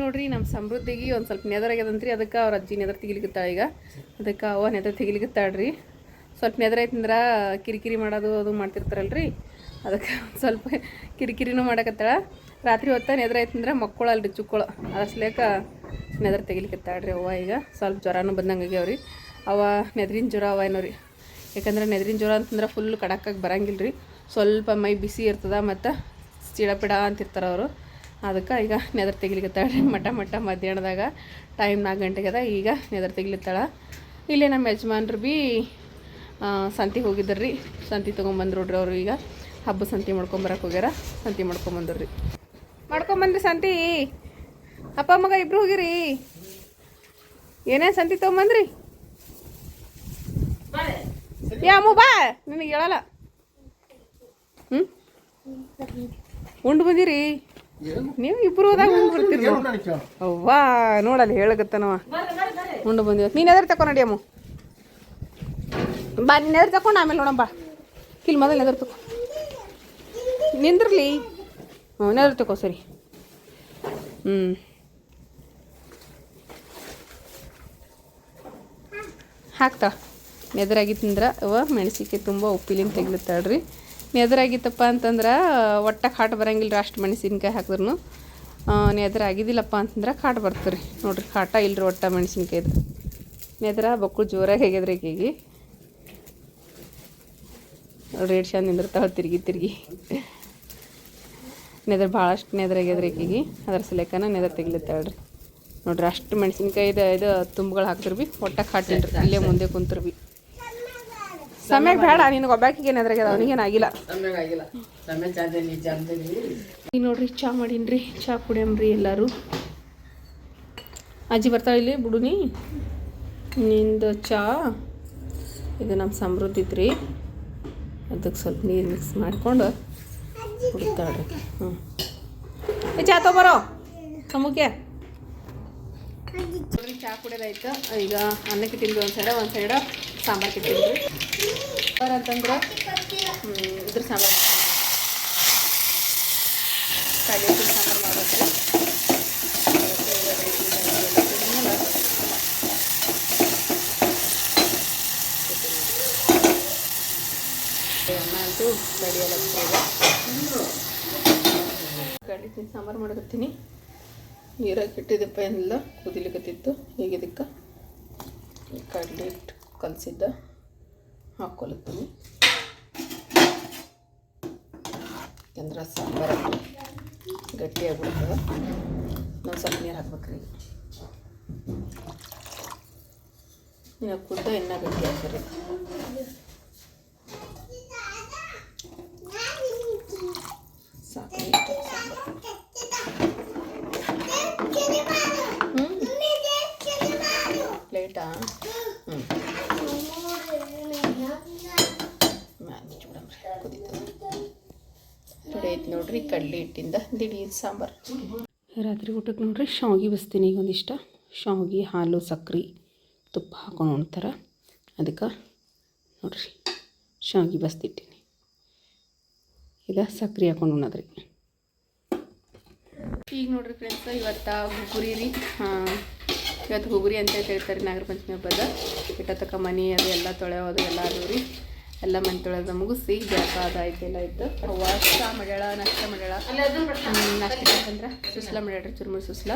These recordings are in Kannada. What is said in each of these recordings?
ನೋಡ್ರಿ ನಮ್ಮ ಸಮೃದ್ಧಿಗೆ ಒಂದು ಸ್ವಲ್ಪ ನೆದರಾಗ್ಯದಂತ್ರಿ, ಅದಕ್ಕೆ ಅವ್ರ ಅಜ್ಜಿ ನೆದರ್ ತೆಗಿಲಿಕತ್ತಾಳ. ಈಗ ಅದಕ್ಕೆ ಅವ ನೆದರ್ ತೆಗಿಲಿಕತ್ತಾಳ್ರಿ. ಸ್ವಲ್ಪ ನೆದರ್ ಐತಂದ್ರೆ ಕಿರಿಕಿರಿ ಮಾಡೋದು ಅದು ಮಾಡ್ತಿರ್ತಾರಲ್ರಿ, ಅದಕ್ಕೆ ಸ್ವಲ್ಪ ಕಿರಿಕಿರಿನೂ ಮಾಡಕತ್ತಾಳ. ರಾತ್ರಿ ಹೊತ್ತ ನೆದರ್ ಐತಂದ್ರೆ ಮಕ್ಕಳಲ್ರಿ ಚುಕ್ಕಳು, ಅದರ್ಸ್ಲೇಕ ನೆದರ್ ತೆಗಿಲಿಕತ್ತಾಳ್ರಿ ಅವ್ವ. ಈಗ ಸ್ವಲ್ಪ ಜ್ವರನೂ ಬಂದಂಗೆ ಆಗ್ಯಾವ್ರಿ. ಅವ ನೆದ್ರಿನ ಜ್ವರ ಅವ ಏನೋ ರೀ, ಯಾಕಂದ್ರೆ ನೆದ್ರಿನ ಜ್ವರ ಅಂತಂದ್ರೆ ಫುಲ್ ಕಡಕ್ಕಾಗಿ ಬರಂಗಿಲ್ಲ ರೀ, ಸ್ವಲ್ಪ ಮೈ ಬಿಸಿ ಇರ್ತದೆ ಮತ್ತು ಚಿಡಪಿಡ ಅಂತಿರ್ತಾರೆ ಅವರು. ಅದಕ್ಕೆ ಈಗ ನೆದರ್ ತೆಗಿಲಿಕತ್ತಾಳ್ರಿ. ಮಟ್ಟ ಮಧ್ಯಾಹ್ನದಾಗ ಟೈಮ್ 4 ಗಂಟೆಗೆ ಅದ. ಈಗ ನೆದರ್ ತೆಗಿಲಿತ್ತಾಳ. ಇಲ್ಲೇ ನಮ್ಮ ಯಜಮಾನ್ರು ಭೀ ಸಂತಿಗೆ ಹೋಗಿದ್ದರ್ರಿ, ಸಂತಿ ತೊಗೊಂಬಂದ್ರು ನೋಡ್ರಿ ಅವರು. ಈಗ ಹಬ್ಬ ಸಂತಿ ಮಾಡ್ಕೊಂಬರಕ್ಕೆ ಹೋಗ್ಯಾರ, ಸಂತಿ ಮಾಡ್ಕೊಂಬಂದ್ರಿ. ಮಾಡ್ಕೊಂಬಂದ್ರಿ ಸಂತಿ, ಅಪ್ಪ ಮಗ ಇಬ್ರು ಹೋಗಿರಿ. ಏನೇನು ಸಂತಿ ತೊಗೊಂಬಂದ್ರಿ? ಯಾಮು ಬಾ, ನಿನಗೆ ಹೇಳಲ್ಲ. ಉಂಡು ಬಂದಿರಿ ನೀವು ಇಬ್ರು ಹೋದಾಗ ಉಂಡು ಬರ್ತೀರಿ. ಅವ್ವಾ ನೋಡಲ್ಲ ಹೇಳಕತ್ತನವ, ಉಂಡು ಬಂದಿವ. ನೀನು ಎದ್ರ ತಕೊ ನಡಿ ಅಮ್ಮ, ಬಾ. ನೀನು ಎದ್ರ ತಕೊಂಡು ಆಮೇಲೆ ನೋಡಮ್ಮ ಬಾ. ಕಿಲ್ ಮೊದಲು ಎದ್ರ ತಕೊ, ನಿಂದ್ರಲಿ. ಹ್ಞೂ ನೆದ್ರ ತಕೋ, ಸರಿ. ಹಾಕ್ತಾ ನೆದರಾಗಿತ್ತಂದ್ರೆ ಅವ ಮೆಣಸಿಗೆ ತುಂಬ ಉಪ್ಪಿಲಿಂದ ತೆಗಿಲತ್ತಾಳ್ರಿ. ನೆದರಾಗಿತ್ತಪ್ಪ ಅಂತಂದ್ರೆ ಒಟ್ಟ ಕಾಟ ಬರಂಗಿಲ್ಲ ರೀ, ಅಷ್ಟು ಮೆಣಸಿನ್ಕಾಯಿ ಹಾಕಿದ್ರು. ನೆದರಾಗಿದ್ದಿಲ್ಲಪ್ಪ ಅಂತಂದ್ರೆ ಕಾಟ ಬರ್ತಾರೆ ನೋಡ್ರಿ. ಕಾಟ ಇಲ್ಲರಿ ಒಟ್ಟ ಮೆಣಸಿನ್ಕಾಯ್ದು. ನೆದರ ಬಕ್ಕಳು ಜೋರಾಗಿ ಆಗ್ಯದ್ರಿ ಈಕೆಗೆ. ರೇಟ್ ಚಂದ ನಿಂದಿರ್ತಾಳೆ ತಿರುಗಿ. ನೆದರ್ ಭಾಳಷ್ಟು ನೆದರಾಗ್ಯದ್ರಿ ಈಕೆಗೆ, ಅದ್ರ ಸಲೇಕನ ನೆದರ್ ತೆಗಿಲತ್ತಾಳ್ರಿ ನೋಡ್ರಿ. ಅಷ್ಟು ಮೆಣಸಿನ್ಕಾಯಿ ಇದು ತುಂಬಗಳು ಹಾಕ್ತಿರ್ ಭೀ ಒಟ್ಟ ಕಾಟಿಲ್ರಿ. ಇಲ್ಲೇ ಮುಂದೆ ಕುಂತ್ರು ಭೀ ಸಮಯಕ್ಕೆ ಬೇಡ. ನಿನಗೆ ಒಬ್ಬಾಕಿಗೆ ನೆದರಾಗ್ಯದ, ಅವನಿಗೇನಾಗಿಲ್ಲ. ಈಗ ನೋಡ್ರಿ ಚಹಾ ಮಾಡೀನ್ರಿ, ಚಹಾ ಕುಡಿಯಮ್ರಿ ಎಲ್ಲರೂ. ಅಜ್ಜಿ ಬರ್ತಾಳೆ ಇಲ್ಲಿ ಬಿಡುನಿ ನಿಂದು ಚಹಾ. ಇದು ನಮ್ಮ ಸಮೃದ್ಧಿ ಇದ್ರಿ, ಅದಕ್ಕೆ ಸ್ವಲ್ಪ ನೀರು ಮಿಕ್ಸ್ ಮಾಡ್ಕೊಂಡು ಕುಡಿತಾಳ್ರಿ. ಚಹಾ ತೊಗೊಬರೋ ಸಮುಖ್ಯ. ಚಹಾ ಕುಡಿಯೋದಾಯ್ತು. ಈಗ ಅನ್ನಕ್ಕೆ ಇಟ್ಟಿದ್ವಿ ಒಂದು ಸೈಡ ಸಾಂಬಾರು ಇಟ್ಟಿದ್ವಿ. ಸಾಂಬಾರು ಅಂತಂದ್ರೆ ಇದ್ರ ಸಾಂಬಾರು ಕಾಯಿ ಸಾಂಬಾರು ಮಾಡ್ಬೇಕ್ರಿ. ಅನ್ನ ಅಂತೂ ಕಡಿಯಲ್ಲ. ಕಡ್ಲಿ ಸಾಂಬಾರು ಮಾಡಕತ್ತೀನಿ. ನೀರಾಗಿ ಇಟ್ಟಿದ್ದಪ್ಪ ಎಲ್ಲ ಕುದಿಲಿಕತ್ತಿತ್ತು. ಈಗ ಇದಕ್ಕೆ ಕಡಲೆ ಹಿಟ್ಟು ಕಲಸಿದ್ದ ಹಾಕ್ಕೊಳತ್ತೀನಿ. ಯಾಕಂದ್ರೆ ಸಾಂಬಾರು ಗಟ್ಟಿಯಾಗ್ಬಿಡ್ತದೆ. ನಾವು ಸ್ವಲ್ಪ ನೀರು ಹಾಕ್ಬೇಕ್ರಿ. ಇನ್ನು ಕುದ್ದ ಇನ್ನೂ ಗಟ್ಟಿ ಹಾಕ್ರಿ. ಸಾಕು ಪ್ಲೇಟಾ? ರೆಡಿ ಐತೆ ನೋಡ್ರಿ ಕಡ್ಲಿ ಹಿಟ್ಟಿಂದ ದಿಢೀರ್ ಸಾಂಬಾರು. ರಾತ್ರಿ ಊಟಕ್ಕೆ ನೋಡ್ರಿ ಶಾವಿಗೆ ಬಸ್ತೀನಿ. ಈಗ ಒಂದಿಷ್ಟ ಶಾವಿಗೆ, ಹಾಲು, ಸಕ್ರೆ, ತುಪ್ಪ ಹಾಕೊಂಡು ಉಣ್ತಾರೆ. ಅದಕ್ಕೆ ನೋಡ್ರಿ ಶಾವಿಗೆ ಬಸ್ತಿಟ್ಟಿನಿ. ಇದು ಸಕ್ರೆ ಹಾಕೊಂಡು ಉಣ್ಣದ್ರಿ. ಈಗ ನೋಡ್ರಿ ಫ್ರೆಂಡ್ಸ್, ಇವತ್ತು ಗುಗ್ಗುರಿ ರೀ. ಇವತ್ತು ಗುಗ್ಗುರಿ ಅಂತ ಹೇಳ್ತಾರೆ ನಾಗರ ಪಂಚಮಿ ಹಬ್ಬದ. ಇಟ್ಟತಕ್ಕ ಮನೆ ಅದು ಎಲ್ಲ ತೊಳೆಯೋದು ಎಲ್ಲ ಅದು ರೀ. ಎಲ್ಲ ಮನೆ ತೊಳೆದ ಮುಗಿಸಿ ಜಳಕ ಅದಾಯ್ತು, ಎಲ್ಲ ಇತ್ತು. ಅವ್ವ ಚಹಾ ಮಾಡ್ಯಾಳ, ನಾಷ್ಟ ಮಾಡ್ಯಾಳ. ನಾಷ್ಟ ಅಂತಂದ್ರೆ ಸುಸ್ಲ ಮಾಡ್ಯಾಳ್ರಿ, ಚುರುಮುರು ಸುಸ್ಲ.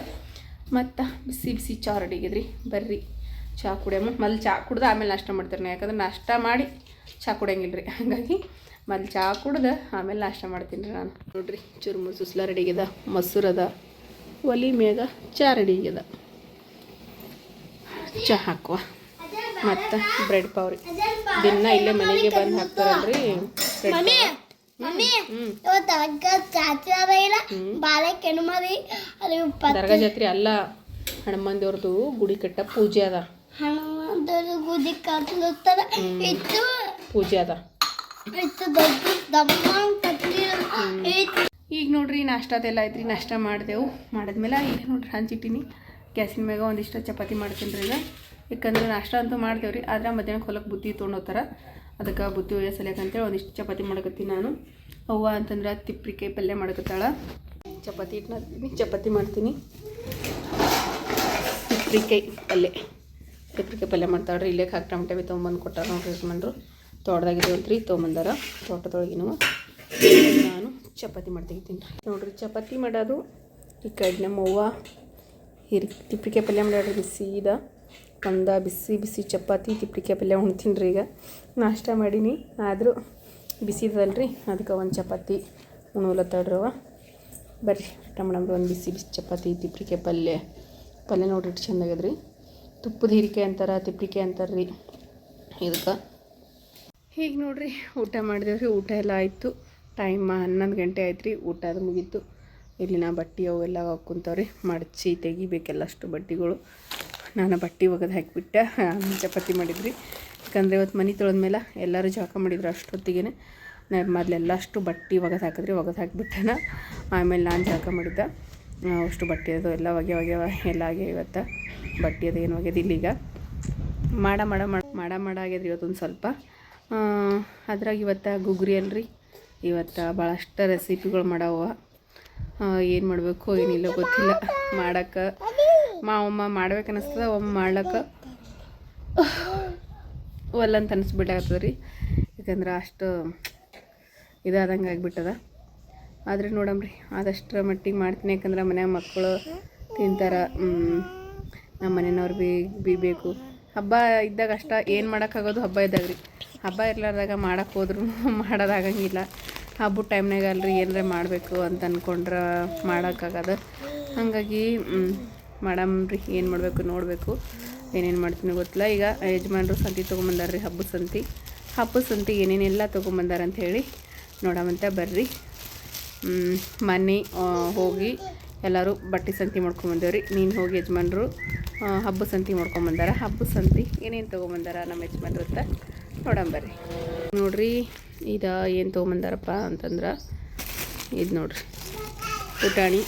ಮತ್ತು ಬಿಸಿ ಚಹಾ ರೆಡಿ ಆಗಿದ್ರಿ. ಬರ್ರಿ ಚಹಾ ಕುಡಿಯಮ್ಮ. ಮೊದಲು ಚಹಾ ಕುಡ್ದು ಆಮೇಲೆ ನಾಷ್ಟ ಮಾಡ್ತಾರೆ. ಯಾಕಂದ್ರೆ ನಾಷ್ಟ ಮಾಡಿ ಚಹಾ ಕುಡಿಯಂಗಿಲ್ಲ ರೀ. ಹಾಗಾಗಿ ಮೊದಲು ಚಹಾ ಕುಡ್ದು ಆಮೇಲೆ ನಾಷ್ಟ ಮಾಡ್ತೀನಿ ರೀ ನಾನು. ನೋಡಿರಿ ಚುರುಮುರು ಸುಸ್ಲ ರೆಡಿ ಆಗ್ಯದ, ಮೊಸರು ಅದ, ಒಲಿ ಮ್ಯಾಗ ಚಹಾ ರೆಡಿ ಆಗ್ಯದ. ಚಹಾ ಹಾಕುವ ಮತ್ತು ಬ್ರೆಡ್ ಪಾವ್ ರೀ. ದಿನ ಇಲ್ಲೇ ಮನೆಗೆ ಬಂದು ಹಾಕ್ತಾರಲ್ರಿ ದರ್ಗಾ ಜಾತ್ರೆ ಅಲ್ಲ, ಹನುಮಂದೇವ್ರದ್ದು ಗುಡಿ ಕಟ್ಟ ಪೂಜೆ ಅದ. ಪೂಜೆ ಅದ. ಈಗ ನೋಡ್ರಿ ನಾಷ್ಟದೆಲ್ಲ ಐತ್ರಿ. ನಾಷ್ಟ ಮಾಡಿದೆವು. ಮಾಡಿದ್ಮೇಲೆ ಈಗ ನೋಡ್ರಿ ಹಂಚಿಟ್ಟಿನಿ ಗ್ಯಾಸಿನ ಮ್ಯಾಗ. ಒಂದಿಷ್ಟು ಚಪಾತಿ ಮಾಡ್ತೀನಿ ರೀ ಈಗ. ಯಾಕಂದ್ರೆ ನಾಷ್ಟ ಅಂತೂ ಮಾಡ್ತೇವ್ರಿ, ಆದ್ರೆ ಮಧ್ಯಾಹ್ನಕ್ಕೆ ಹೊಲಕ್ಕೆ ಬುತ್ತಿ ತೊಗೊಂಡೋಗ್ತಾರೆ. ಅದಕ್ಕೆ ಬುತ್ತಿ ಒಯ್ಯೋ ಸಲಿಯಕ್ಕಂತೇಳಿ ಒಂದಿಷ್ಟು ಚಪಾತಿ ಮಾಡಕತ್ತೀನಿ ನಾನು. ಅವ್ವ ಅಂತಂದ್ರೆ ತಿಪ್ರಿಕಾಯಿ ಪಲ್ಯ ಮಾಡಕತ್ತಾಳ. ಚಪಾತಿ ಮಾಡ್ತೀನಿ. ತಿಪ್ರಿಕಾಯಿ ಪಲ್ಯ ಮಾಡ್ತಾಳ್ರಿ. ಇಲ್ಲೇ ಹಾಕಿ ಟಮಟೆ ಬಿ ತೊಗೊಂಬಂದು ಕೊಟ್ಟಾರ ನೋಡ್ರಿ ಯಜಮಾನ್ರು. ತೋಟದಾಗಿದ್ದೇವಂತ್ರಿ ತೊಗೊಂಬಂದಾರ. ತೋಟದೊಳಗಿನೂ ನಾನು ಚಪಾತಿ ಮಾಡ್ತಿದ್ದೀನಿ ರೀ ನೋಡ್ರಿ. ಚಪಾತಿ ಮಾಡೋದು ಈ ಕಡೆ ನಮ್ಮವ್ವ ತಿಪ್ರಿಕಾಯಿ ಪಲ್ಯ ಮಾಡ್ಯಾಡ್ರಿ. ಬಿಸಿದ ಬಿಸಿ ಚಪಾತಿ ತಿಪ್ರಿಕಾಯಿ ಪಲ್ಯ ಉಣ್ತೀನಿ ರೀ. ಈಗ ನಾಷ್ಟ ಮಾಡೀನಿ, ಆದರೂ ಬಿಸಿದಲ್ರಿ, ಅದಕ್ಕೆ ಒಂದು ಚಪಾತಿ ಉಣಲತ್ತಾಡ್ರವ. ಬರ್ರಿ ಟಮಡಂಬ್ರಿ ಒಂದು ಬಿಸಿ ಚಪಾತಿ ತಿಪ್ರಿಕಾಯಿ ಪಲ್ಯ ನೋಡ್ರಿ ಇಟ್ಟು ಚೆಂದಾಗ್ಯದ್ರಿ. ತುಪ್ಪದ ಹೀರಿಕಾಯಿ ಅಂತಾರೆ, ತಿಪ್ರಿಕಾಯಿ ಅಂತಾರೆ ರೀ ಇದಕ್ಕೆ. ಹೀಗೆ ನೋಡ್ರಿ ಊಟ ಮಾಡಿದೇವ್ರಿ. ಊಟ ಎಲ್ಲ ಆಯಿತು. ಟೈಮ್ 11 ಗಂಟೆ ಆಯ್ತು ರೀ. ಊಟ ಅದು ಮುಗೀತು. ಇಲ್ಲಿನ ಬಟ್ಟೆ ಅವೆಲ್ಲ ಹಾಕ್ಕೊಂತವ್ರಿ. ಮಡಚಿ ತೆಗಿಬೇಕೆಲ್ಲ ಅಷ್ಟು ಬಟ್ಟೆಗಳು. ನಾನು ಬಟ್ಟೆ ಒಗೆದು ಹಾಕಿಬಿಟ್ಟೆ. ಚಪಾತಿ ಮಾಡಿದ್ರಿ. ಯಾಕಂದರೆ ಇವತ್ತು ಮನೆ ತೊಳೆದ್ಮೇಲೆ ಎಲ್ಲರೂ ಜಳಕ ಮಾಡಿದ್ರು. ಅಷ್ಟೊತ್ತಿಗೆ ಮೊದಲೆಲ್ಲ ಅಷ್ಟು ಬಟ್ಟೆ ಒಗೆದು ಹಾಕಿಬಿಟ್ಟೆನ. ಆಮೇಲೆ ನಾನು ಜಳಕ ಮಾಡಿದ್ದೆ. ಅಷ್ಟು ಬಟ್ಟೆ ಅದು ಎಲ್ಲ ಒಗೆ ಎಲ್ಲ ಆಗಿ ಇವತ್ತು ಬಟ್ಟೆ ಅದು ಏನು ಒಗೆದಿಲ್ಲ. ಈಗ ಮಾಡ ಆಗ್ಯದ್ರಿ ಇವತ್ತೊಂದು ಸ್ವಲ್ಪ. ಅದ್ರಾಗ ಇವತ್ತು ಗುಗ್ರಿ ಅಲ್ರಿ. ಇವತ್ತು ಭಾಳಷ್ಟು ರೆಸಿಪಿಗಳು ಮಾಡವ. ಏನು ಮಾಡಬೇಕು ಏನಿಲ್ಲ ಗೊತ್ತಿಲ್ಲ. ಮಾಡೋಕ್ಕೆ ಒಮ್ಮೆ ಮಾಡ್ಬೇಕು ಅನ್ನಿಸ್ತದ, ಒಮ್ಮೆ ಮಾಡ್ಲಿಕ್ಕೆ ಒಲ್ಲಂತ ಅನ್ನಿಸ್ಬಿಟ್ಟಾಗ್ತದೆ ರೀ. ಯಾಕಂದ್ರೆ ಅಷ್ಟು ಇದಾದಂಗೆ ಆಗಿಬಿಟ್ಟದ. ಆದರೆ ನೋಡಮ್ರಿ ಆದಷ್ಟರ ಮಟ್ಟಿಗೆ ಮಾಡ್ತೀನಿ. ಯಾಕಂದ್ರೆ ಮನ್ಯಾಗ ಮಕ್ಕಳು ತಿಂತಾರೆ, ನಮ್ಮ ಮನೆಯವ್ರು ಬಿ ಬೇಕು. ಹಬ್ಬ ಇದ್ದಾಗ ಅಷ್ಟ ಏನು ಮಾಡೋಕ್ಕಾಗೋದು ಹಬ್ಬ ಇದ್ದಾಗ ರೀ. ಹಬ್ಬ ಇರ್ಲಾರ್ದಾಗ ಮಾಡೋಕ್ಕೆ ಹೋದ್ರೂ ಮಾಡೋದಾಗಂಗಿಲ್ಲ. ಹಬ್ಬದ ಟೈಮ್ನಾಗ ಅಲ್ರಿ ಏನಾರ ಮಾಡಬೇಕು ಅಂತ ಅಂದ್ಕೊಂಡ್ರೆ ಮಾಡೋಕ್ಕಾಗದು. ಹಾಗಾಗಿ ಮಾಡಮ್ರಿ, ಏನು ಮಾಡಬೇಕು ನೋಡಬೇಕು. ಏನೇನು ಮಾಡ್ತೀನಿ ಗೊತ್ತಿಲ್ಲ. ಈಗ ಯಜಮಾನ್ರು ಸಂತಿ ತೊಗೊಂಬಂದಾರ್ರಿ. ಹಬ್ಬದ ಸಂತಿ ಏನೇನೆಲ್ಲ ತೊಗೊಂಬಂದಾರ ಅಂಥೇಳಿ ನೋಡಮಂತ ಬರ್ರಿ. ಮನೆ ಹೋಗಿ ಎಲ್ಲರೂ ಬಟ್ಟೆ ಸಂತಿ ಮಾಡ್ಕೊಂಬಂದೇವ್ರಿ. ನೀನು ಹೋಗಿ ಯಜಮಾನ್ರು ಹಬ್ಬದ ಸಂತಿ ಮಾಡ್ಕೊಂಬಂದಾರ. ಹಬ್ಬದ ಸಂತಿ ಏನೇನು ತೊಗೊಂಬಂದಾರ ನಮ್ಮ ಯಜಮಾನ್ರು ಅಂತ ನೋಡಂಬರ್ರಿ. ನೋಡ್ರಿ ಇದು ಏನು ತೊಗೊಂಬಂದಾರಪ್ಪ ಅಂತಂದ್ರೆ ಇದು ನೋಡ್ರಿ ಪುಟಾಣಿ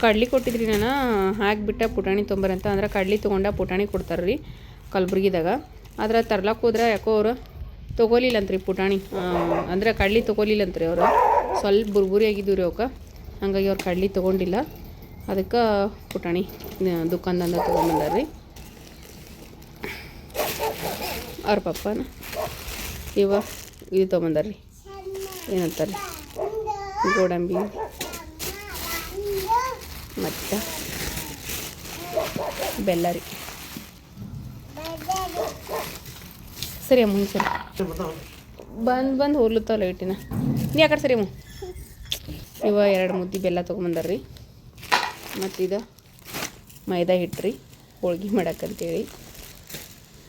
ಕಡ್ಲಿ ಕೊಟ್ಟಿದ್ರಿ. ನಾನು ಹಾಕಿಬಿಟ್ಟ ಪುಟಾಣಿ ತೊಂಬರಂತ. ಅಂದ್ರೆ ಕಡ್ಲಿ ತೊಗೊಂಡ ಪುಟಾಣಿ ಕೊಡ್ತಾರ್ರಿ ಕಲಬುರ್ಗಿದಾಗ. ಆದ್ರೆ ತರ್ಲಕ್ಕೆ ಹೋದ್ರೆ ಯಾಕೋ ಅವರು ತೊಗೊಲಿಲ್ಲಂತ್ರಿ ಪುಟಾಣಿ. ಅಂದ್ರೆ ಕಡ್ಲಿ ತೊಗೊಲಿಲ್ಲಂತ್ರಿ ಅವರು. ಸ್ವಲ್ಪ ಬುರ್ಬುರಿ ಆಗಿದ್ದು ರೀ ಅವಕ್ಕೆ. ಹಾಗಾಗಿ ಅವ್ರು ಕಡ್ಲಿ ತೊಗೊಂಡಿಲ್ಲ. ಅದಕ್ಕೆ ಪುಟಾಣಿ ದುಕಾನ್ದಿಂದ ತೊಗೊಂಬಂದಾರ್ರಿ ಅವ್ರ ಪಪ್ಪನ. ಇದು ತೊಗೊಂಬಂದಾರ್ರಿ, ಏನಂತಾರೆ ಗೋಡಂಬಿ ಮತ್ತು ಬೆಲ್ಲ ರೀ. ಸರಿ ಅಮ್ಮ ಸರಿ ಬಂದು ಹೋಗ್ಲತ್ತವ ಲೈಟಿನ. ನೀ ಯಾಕಡೆ ಸರಿ ಅಮ್ಮ. 2 ಮುದ್ದೆ ಬೆಲ್ಲ ತೊಗೊಂಬಂದಾರ್ರಿ. ಮತ್ತು ಇದು ಮೈದಾ ಹಿಟ್ಟು ರೀ ಹೋಳ್ಗೆ ಮಾಡಕ್ಕಂತೇಳಿ.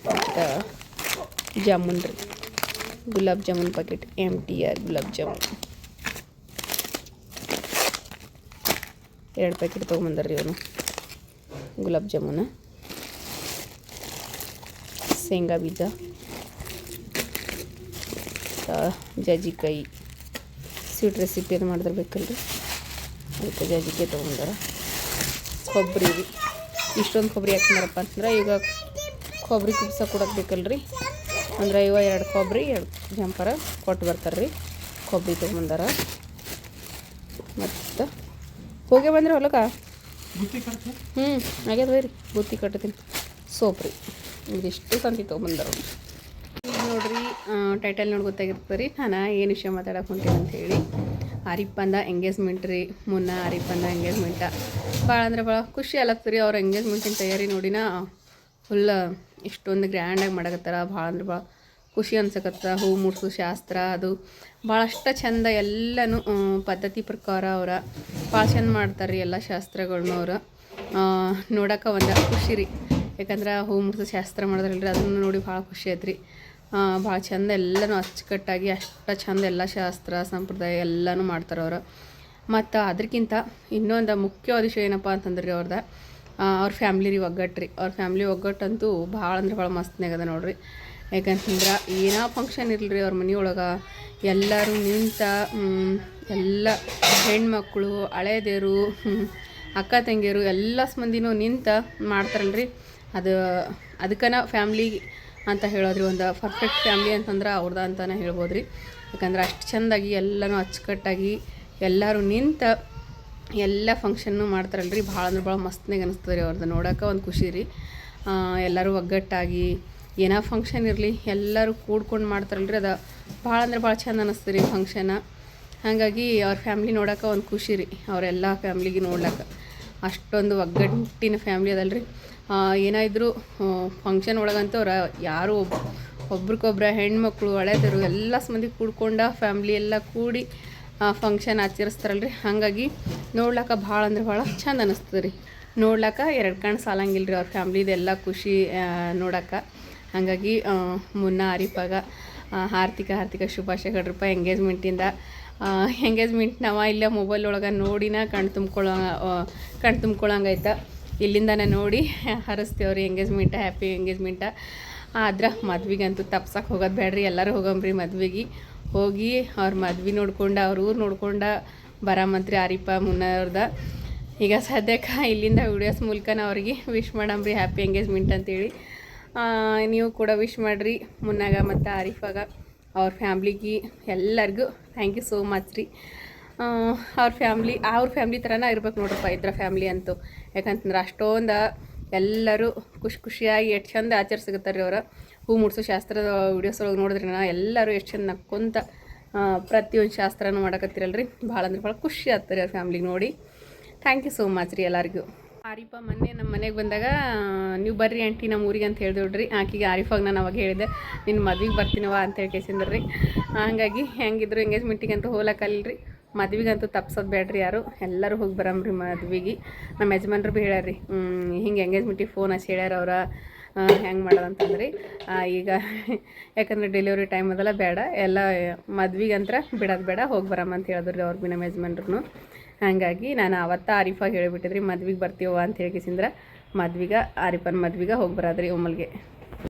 ಮತ್ತು ಜಾಮೂನ್ ರೀ, gulab jamun packet MTR gulab jamun 2 packet ತೊಗೊಂಬಂದಾರ್ರಿ ಅವನು ಗುಲಾಬ್ ಜಾಮೂನ. ಶೇಂಗಾ ಬೀಜ, ಜಾಜಿಕಾಯಿ ಸ್ವೀಟ್ ರೆಸಿಪಿ ಅದು ಮಾಡಿದಿರ್ಬೇಕಲ್ರಿ, ಅದಕ್ಕೆ ಜಾಜಿಕಾಯಿ ತೊಗೊಂಡಾರ. ಕೊಬ್ಬರಿ ರೀ, ಇಷ್ಟೊಂದು ಕೊಬ್ಬರಿ ಹಾಕ್ತಾರಪ್ಪ ಅಂತಂದ್ರೆ ಈಗ ಕೊಬ್ಬರಿ ಕುಬ್ಸ ಕೊಡೋಕೆ ಬೇಕಲ್ರಿ. ಅಂದ್ರೆ 2 ಕೊಬ್ಬರಿ 2 ಜಂಪರ ಕೊಟ್ಟು ಬರ್ತಾರ್ರಿ. ಕೊಬ್ಬರಿ ತೊಗೊಂಬಂದಾರ. ಮತ್ತು ಹೋಗೇ ಬಂದ್ರಿ ಹೊಲಕ್ಕೆ. ಆಗ್ಯದ ರೀ, ಬುತ್ತಿ ಕಟ್ತೀನಿ. ಸೋಪ್ ರೀ, ಇದಿಷ್ಟು ಸಂತಿ ತೊಗೊಂಬಂದಾರ. ನೋಡ್ರಿ ಟೈಟಲ್ ನೋಡಿ ಗೊತ್ತಾಗಿರ್ತದೆ ರೀ ನಾನು ಏನು ವಿಷಯ ಮಾತಾಡಕ್ಕೆ ಹೊಂಟೀನಿ ಅಂಥೇಳಿ. ಆರಿಪ್ಪಂದ ಎಂಗೇಜ್ಮೆಂಟ್ ರೀ. ಮುನ್ನ ಆರಿಪ್ಪಂದ ಎಂಗೇಜ್ಮೆಂಟ ಭಾಳ ಅಂದ್ರೆ ಭಾಳ ಖುಷಿ ಆಗ್ಲತ್ತದ ರೀ. ಅವ್ರ ಎಂಗೇಜ್ಮೆಂಟಿನ ತಯಾರಿ ನೋಡಿನ ಫುಲ್ ಇಷ್ಟೊಂದು ಗ್ರ್ಯಾಂಡಾಗಿ ಮಾಡಕತ್ತಾರ. ಭಾಳ ಅಂದ್ರೆ ಭಾಳ ಖುಷಿ ಅನ್ಸಕತ್ತ. ಹೂ ಮುಡ್ಸೋ ಶಾಸ್ತ್ರ ಅದು ಭಾಳಷ್ಟು ಚಂದ. ಎಲ್ಲನೂ ಪದ್ಧತಿ ಪ್ರಕಾರ ಅವ್ರ ಭಾಳ ಚಂದ ಮಾಡ್ತಾರೆ ರೀ ಎಲ್ಲ ಶಾಸ್ತ್ರಗಳ್ನು. ಅವ್ರು ನೋಡೋಕೆ ಒಂದು ಖುಷಿ ರೀ. ಯಾಕಂದ್ರೆ ಹೂ ಮುಡ್ಸೋ ಶಾಸ್ತ್ರ ಮಾಡಿದ್ರಲ್ರಿ, ಅದನ್ನು ನೋಡಿ ಭಾಳ ಖುಷಿ ಆಯ್ತು ರೀ. ಭಾಳ ಚಂದ ಎಲ್ಲನೂ ಅಚ್ಚುಕಟ್ಟಾಗಿ ಅಷ್ಟು ಚಂದ ಎಲ್ಲ ಶಾಸ್ತ್ರ ಸಂಪ್ರದಾಯ ಎಲ್ಲನೂ ಮಾಡ್ತಾರೆ ಅವರು. ಮತ್ತು ಅದಕ್ಕಿಂತ ಇನ್ನೊಂದು ಮುಖ್ಯವಾದ ವಿಷಯ ಏನಪ್ಪ ಅಂತಂದ್ರೆ ಅವ್ರ ಫ್ಯಾಮ್ಲಿ ರೀ ಒಗ್ಗಟ್ಟು ರೀ. ಅವ್ರ ಫ್ಯಾಮ್ಲಿ ಒಗ್ಗಟ್ಟಂತೂ ಭಾಳ ಅಂದ್ರೆ ಭಾಳ ಮಸ್ತ್ನಾಗದ ನೋಡ್ರಿ. ಯಾಕಂತಂದ್ರೆ ಏನೋ ಫಂಕ್ಷನ್ ಇರಲಿ ಅವ್ರ ಮನೆಯೊಳಗೆ ಎಲ್ಲರೂ ನಿಂತ ಎಲ್ಲ ಹೆಣ್ಮಕ್ಳು ಹಳೇದೇರು ಅಕ್ಕ ತಂಗಿಯರು ಎಲ್ಲ ಮಂದಿನೂ ನಿಂತ ಮಾಡ್ತಾರಲ್ರಿ. ಅದಕ್ಕನ ಫ್ಯಾಮ್ಲಿ ಅಂತ ಹೇಳೋದ್ರಿ. ಒಂದು ಪರ್ಫೆಕ್ಟ್ ಫ್ಯಾಮ್ಲಿ ಅಂತಂದ್ರೆ ಅವ್ರದ್ದು ಅಂತಲೇ ಹೇಳ್ಬೋದು ರೀ. ಯಾಕಂದ್ರೆ ಅಷ್ಟು ಚೆಂದಾಗಿ ಎಲ್ಲನೂ ಅಚ್ಚುಕಟ್ಟಾಗಿ ಎಲ್ಲರೂ ನಿಂತ ಎಲ್ಲ ಫಂಕ್ಷನ್ನು ಮಾಡ್ತಾರಲ್ರಿ, ಭಾಳ ಅಂದ್ರೆ ಭಾಳ ಮಸ್ತ್ನಾಗ ಅನಿಸ್ತದೆ ರೀ ಅವ್ರದ್ದು ನೋಡೋಕೆ ಒಂದು ಖುಷಿ ರೀ. ಎಲ್ಲರೂ ಒಗ್ಗಟ್ಟಾಗಿ ಏನೋ ಫಂಕ್ಷನ್ ಇರಲಿ ಎಲ್ಲರೂ ಕೂಡ್ಕೊಂಡು ಮಾಡ್ತಾರಲ್ರಿ, ಅದು ಭಾಳ ಅಂದ್ರೆ ಭಾಳ ಚಂದ ಅನ್ನಿಸ್ತದೆ ರೀ ಫಂಕ್ಷನ. ಹಾಗಾಗಿ ಅವ್ರ ಫ್ಯಾಮ್ಲಿ ನೋಡೋಕೆ ಒಂದು ಖುಷಿ ರೀ, ಅವರೆಲ್ಲ ಫ್ಯಾಮ್ಲಿಗೆ ನೋಡ್ಲಿಕ್ಕೆ ಅಷ್ಟೊಂದು ಒಗ್ಗಟ್ಟಿನ ಫ್ಯಾಮ್ಲಿ ಅದಲ್ರಿ. ಏನಾದರೂ ಫಂಕ್ಷನ್ ಒಳಗಂತೂ ಅವ್ರು ಯಾರು ಒಬ್ರಿಗೊಬ್ರ ಹೆಣ್ಮಕ್ಳು ಹಳೆದರು ಎಲ್ಲ ಮಂದಿ ಕೂಡ್ಕೊಂಡು ಫ್ಯಾಮ್ಲಿ ಎಲ್ಲ ಕೂಡಿ ಫಂಕ್ಷನ್ ಆಚರಿಸ್ತಾರಲ್ರಿ. ಹಾಗಾಗಿ ನೋಡ್ಲಿಕ್ಕೆ ಭಾಳ ಅಂದ್ರೆ ಭಾಳ ಚಂದ ಅನ್ನಿಸ್ತದೆ ರೀ. ನೋಡ್ಲಿಕ್ಕೆ ಎರಡು ಕಣ್ಣು ಸಾಲಂಗಿಲ್ಲ ರೀ ಅವ್ರ ಫ್ಯಾಮ್ಲಿದೆಲ್ಲ ಖುಷಿ ನೋಡೋಕೆ. ಹಾಗಾಗಿ ಮುನ್ನ ಆರಿಫಾಗ ಹಾರ್ದಿಕ ಶುಭಾಶಯಗಳ್ರಪ್ಪ ಎಂಗೇಜ್ಮೆಂಟಿಂದ. ಎಂಗೇಜ್ಮೆಂಟ್ ನಾವು ಇಲ್ಲೇ ಮೊಬೈಲ್ ಒಳಗೆ ನೋಡಿನ ಕಣ್ಣು ತುಂಬ್ಕೊಳ್ಳಂಗೈತೆ. ಇಲ್ಲಿಂದನೇ ನೋಡಿ ಹರಿಸ್ತೇವ್ರಿ ಎಂಗೇಜ್ಮೆಂಟ, ಹ್ಯಾಪಿ ಎಂಗೇಜ್ಮೆಂಟ. ಆದ್ರೆ ಮದ್ವೆಗಂತೂ ತಪ್ಸಕ್ಕೆ ಹೋಗೋದು ಬೇಡ್ರಿ, ಎಲ್ಲರೂ ಹೋಗಂಬ್ರಿ ಮದ್ವೆಗೆ. ಹೋಗಿ ಅವ್ರ ಮದ್ವೆ ನೋಡ್ಕೊಂಡು ಅವ್ರ ಊರು ನೋಡ್ಕೊಂಡು ಬರಾಮಂತ್ರಿ ಆರಿಫ ಮುನ್ನವ್ರದ. ಈಗ ಸದ್ಯಕ್ಕೆ ಇಲ್ಲಿಂದ ವಿಡಿಯೋಸ್ ಮೂಲಕ ಅವ್ರಿಗೆ ವಿಶ್ ಮಾಡಂಬ್ರಿ ಹ್ಯಾಪಿ ಎಂಗೇಜ್ಮೆಂಟ್ ಅಂತೇಳಿ. ನೀವು ಕೂಡ ವಿಶ್ ಮಾಡಿರಿ ಮುನ್ನಾಗ ಮತ್ತು ಆರಿಫಾಗ, ಅವ್ರ ಫ್ಯಾಮ್ಲಿಗೆ ಎಲ್ಲರಿಗೂ ಥ್ಯಾಂಕ್ ಯು ಸೋ ಮಚ್ ರೀ. ಅವ್ರ ಫ್ಯಾಮ್ಲಿ ಥರನೇ ಇರ್ಬೇಕು ನೋಡ್ರಪ್ಪ ಇದ್ರ ಫ್ಯಾಮ್ಲಿ ಅಂತೂ. ಯಾಕಂತಂದ್ರೆ ಅಷ್ಟೊಂದು ಎಲ್ಲರೂ ಖುಷಿಯಾಗಿ ಎಷ್ಟು ಚಂದ ಆಚರಿಸಿಗತ್ತಾರೆ ರೀ ಅವ್ರು. ಹೂ ಮುಡ್ಸೋ ಶಾಸ್ತ್ರದ ವೀಡಿಯೋಸ್ ಒಳಗೆ ನೋಡಿದ್ರಿ ಎಲ್ಲರೂ ಎಷ್ಟು ಚಂದ ನಕ್ಕೊಂತ ಪ್ರತಿಯೊಂದು ಶಾಸ್ತ್ರನೂ ಮಾಡಕತ್ತಿರಲ್ರಿ. ಭಾಳ ಅಂದ್ರೆ ಭಾಳ ಖುಷಿ ಆಗ್ತಾರೆ ಅವ್ರ ಫ್ಯಾಮ್ಲಿಗೆ ನೋಡಿ. ಥ್ಯಾಂಕ್ ಯು ಸೋ ಮಚ್ ರೀ ಎಲ್ಲರಿಗೂ. ಆರಿಫ ಮೊನ್ನೆ ನಮ್ಮ ಮನೆಗೆ ಬಂದಾಗ ನೀವು ಬರ್ರಿ ಆಂಟಿ ನಮ್ಮ ಊರಿಗೆ ಅಂತ ಹೇಳಿದ್ರಿ. ಆಕಿಗೆ ಆರಿಫಾಗ ನಾನು ಅವಾಗ ಹೇಳಿದೆ ನಿನ್ನ ಮದ್ವೆಗೆ ಬರ್ತೀನವ ಅಂತ ಹೇಳ್ಕೇಸಿಂದ್ರಿ. ಹಾಗಾಗಿ ಹೆಂಗಿದ್ರು ಎಂಗೇಜ್ಮೆಂಟಿಗೆ ಅಂತೂ ಹೋಗ್ಲಕ್ಕಲ್ರಿ, ಮದ್ವೆಗಂತೂ ತಪ್ಸೋದು ಬೇಡ್ರಿ ಯಾರು, ಎಲ್ಲರೂ ಹೋಗಿ ಬರಂಬ್ರಿ ಮದ್ವೆಗೆ. ನಮ್ಮ ಯಜಮಾನ್ರು ಭೀ ಹೇಳ್ಯಾರ ರೀ, ಹಿಂಗೆ ಎಂಗೇಜ್ಮೆಂಟಿಗೆ ಫೋನ್ ಹಚ್ಚಿ ಹೇಳ್ಯಾರ ಅವ್ರ ಹೆಂಗೆ ಮಾಡೋದಂತಂದ್ರಿ. ಈಗ ಯಾಕಂದ್ರೆ ಡೆಲಿವರಿ ಟೈಮ್ ಅದೆಲ್ಲ ಬೇಡ, ಎಲ್ಲ ಮದ್ವೆಗಂತ್ರ ಬಿಡೋದು ಬೇಡ, ಹೋಗಿ ಬರಮ್ಮ ಅಂತ ಹೇಳಿದ್ರಿ ಅವ್ರು ಭೀ ನಮ್ಮ ಯಜಮಾನ್ರು. ಹಾಗಾಗಿ ನಾನು ಅವತ್ತ ಆರಿಫಾಗ ಹೇಳಿಬಿಟ್ಟಿದ್ರಿ ಮದ್ವೆಗೆ ಬರ್ತೀವ ಅಂತ ಹೇಳ್ಕೇಸಿಂದ್ರೆ ಆರಿಫನ ಮದ್ವೆಗೆ ಹೋಗಿ ಬರೋದ್ರಿ ಒಮ್ಮಲ್ಗೆ.